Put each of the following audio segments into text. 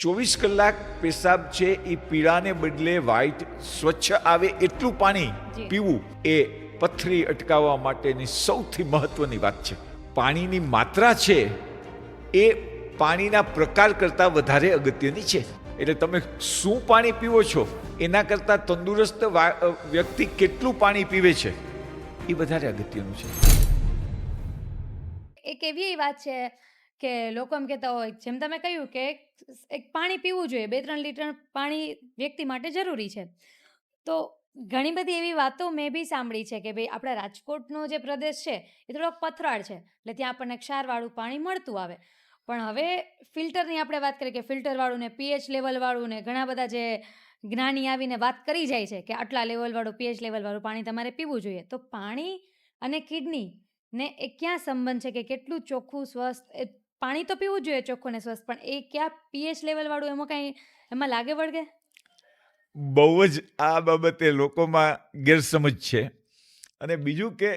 24 કલાક પેશાબ છે એ પીળાને બદલે વ્હાઈટ સ્વચ્છ આવે એટલું પાણી પીવું એ પથરી અટકાવવા માટેની સૌથી મહત્વની વાત છે. પાણીની માત્રા છે એ પાણીના પ્રકાર કરતાં વધારે અગત્યની છે. એટલે તમે શું પાણી પીવો છો એના કરતાં તંદુરસ્ત વ્યક્તિ કેટલું પાણી પીવે છે એ વધારે અગત્યનું છે. એક એવી વાત છે કે લોકો એમ કહેતા હોય, જેમ તમે કહ્યું કે એક પાણી પીવું જોઈએ, 2-3 લીટર પાણી વ્યક્તિ માટે જરૂરી છે. તો ઘણી બધી એવી વાતો મેં બી સાંભળી છે કે ભાઈ આપણા રાજકોટનો જે પ્રદેશ છે એ થોડોક પથરાળ છે, એટલે ત્યાં આપણને ક્ષારવાળું પાણી મળતું આવે. પણ હવે ફિલ્ટરની આપણે વાત કરીએ કે ફિલ્ટરવાળું ને પીએચ લેવલવાળું ને ઘણા બધા જે જ્ઞાની આવીને વાત કરી જાય છે કે આટલા લેવલવાળું પીએચ લેવલવાળું પાણી તમારે પીવું જોઈએ. તો પાણી અને કિડની ને એ ક્યાં સંબંધ છે કે કેટલું ચોખ્ખું સ્વસ્થ પાણી તો પીવું જોઈએ ચોખ્ખું ને સ્વસ્થ, પણ એ ક્યાં પીએચ લેવલવાળું એમાં લાગે વળગે? બહુ જ આ બાબતે લોકોમાં ગેરસમજ છે. અને બીજું કે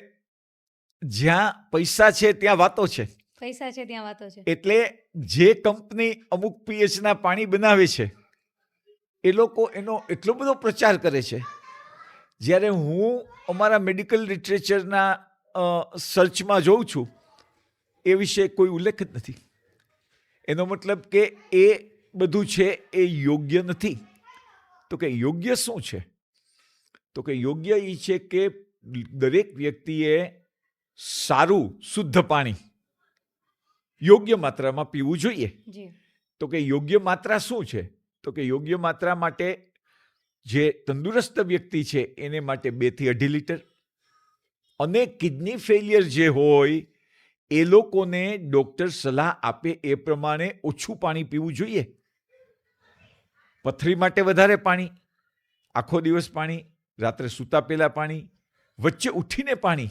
જ્યાં પૈસા છે ત્યાં વાતો છે. પૈસા છે ત્યાં વાતો છે. એટલે જે કંપની અમુક પીએચના પાણી બનાવે છે એ લોકો એનો એટલો બધો પ્રચાર કરે છે, જ્યારે હું અમારા મેડિકલ લિટરેચરના સર્ચમાં જોઉં છું એ વિશે કોઈ ઉલ્લેખ જ નથી. એનો મતલબ કે એ બધું છે એ યોગ્ય નથી. તો કે યોગ્ય શું છે? તો કે યોગ્ય એ છે કે દરેક વ્યક્તિએ સારું શુદ્ધ પાણી યોગ્ય માત્રામાં પીવું જોઈએ. તો કે યોગ્ય માત્રા શું છે? તો કે યોગ્ય માત્રા માટે જે તંદુરસ્ત વ્યક્તિ છે એને માટે 2 થી 2.5 લીટર, અને કિડની ફેલિયર જે હોય એ લોકોને ડોક્ટર સલાહ આપે એ પ્રમાણે ઓછું પાણી પીવું જોઈએ. પથરી માટે વધારે પાણી, આખો દિવસ પાણી, રાત્રે સૂતા પહેલા પાણી, વચ્ચે ઉઠીને પાણી,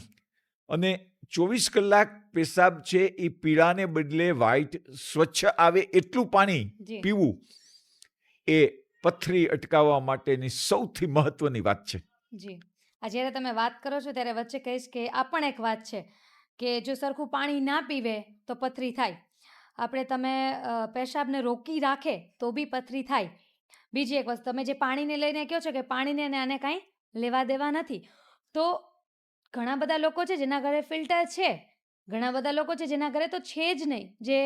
અને 24 કલાક પેશાબ છે એ પીળાને બદલે વ્હાઈટ સ્વચ્છ આવે એટલું પાણી પીવું એ પથરી અટકાવવા માટેની સૌથી મહત્વની વાત છે. જી, આ જ્યારે તમે વાત કરો છો ત્યારે વચ્ચે કહીશ કે આ પણ એક વાત છે કે જો સરખું પાણી ના પીવે તો પથરી થાય. તમે પેશાબને રોકી રાખે તો બી પથરી થાય. બીજી એક વસ્તુ, તમે જે પાણીને લઈને કહો છો કે પાણીને અને આને કાંઈ લેવા દેવા નથી, તો ઘણા બધા લોકો છે જેના ઘરે ફિલ્ટર છે, ઘણા બધા લોકો છે જેના ઘરે તો છે જ નહીં, જે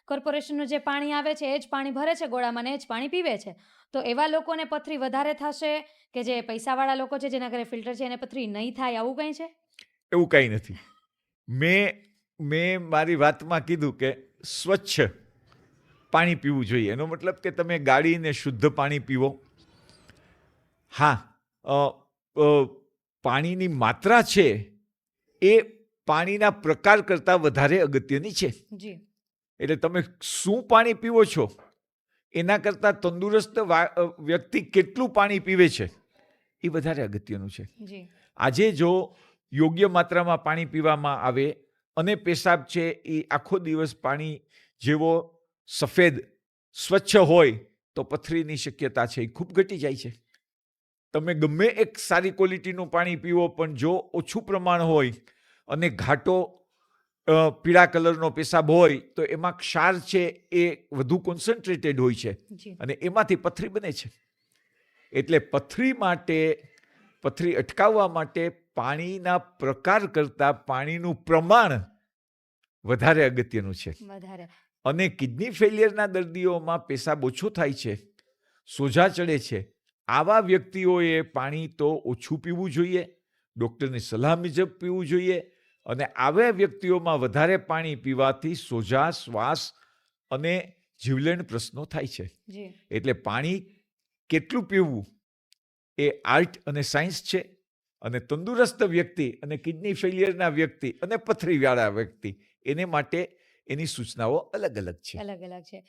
કોર્પોરેશનનું જે પાણી આવે છે એ જ પાણી ભરે છે ગોળામાં ને એ જ પાણી પીવે છે. તો એવા લોકોને પથરી વધારે થશે કે જે પૈસાવાળા લોકો છે જેના ઘરે ફિલ્ટર છે એને પથરી નહીં થાય, આવું કંઈ છે? એવું કંઈ નથી. મેં મારી વાતમાં કીધું કે સ્વચ્છ પાણી પીવું જોઈએ. એનો મતલબ કે તમે ગાળીને શુદ્ધ પાણી પીવો. હા, પાણીની માત્રા છે એ પાણીના પ્રકાર કરતાં વધારે અગત્યની છે. એટલે તમે શું પાણી પીવો છો એના કરતાં તંદુરસ્ત વ્યક્તિ કેટલું પાણી પીવે છે એ વધારે અગત્યનું છે. આજે જો યોગ્ય માત્રામાં પાણી પીવામાં આવે અને પેશાબ છે એ આખો દિવસ પાણી જેવો સફેદ સ્વચ્છ હોય તો પથરીની શક્યતા છે એ ખૂબ ઘટી જાય છે. તમે ગમે એક સારી ક્વોલિટીનું પાણી પીવો, પણ જો ઓછું પ્રમાણ હોય અને ઘાટો પીળા કલરનો પેશાબ હોય તો એમાં ક્ષાર છે એ વધુ કોન્સન્ટ્રેટેડ હોય છે અને એમાંથી પથરી બને છે. એટલે પથરી અટકાવવા માટે પાણીના પ્રકાર કરતાં પાણીનું પ્રમાણ વધારે અગત્યનું છે. અને કિડની ફેલિયરના દર્દીઓમાં પેશાબ ઓછો થાય છે, સોજા ચડે છે. આવા વ્યક્તિઓએ પાણી તો ઓછું પીવું જોઈએ, ડૉક્ટરની સલાહ મુજબ પીવું જોઈએ. અને આવા વ્યક્તિઓમાં વધારે પાણી પીવાથી સોજા, શ્વાસ અને જીવલેણ પ્રશ્નો થાય છે. એટલે પાણી કેટલું પીવું એ આર્ટ અને સાયન્સ છે. અને તંદુરસ્ત વ્યક્તિ અને કિડની ફેલિયરના વ્યક્તિ અને પથરીવાળા વ્યક્તિ એને માટે એની સૂચનાઓ અલગ અલગ છે.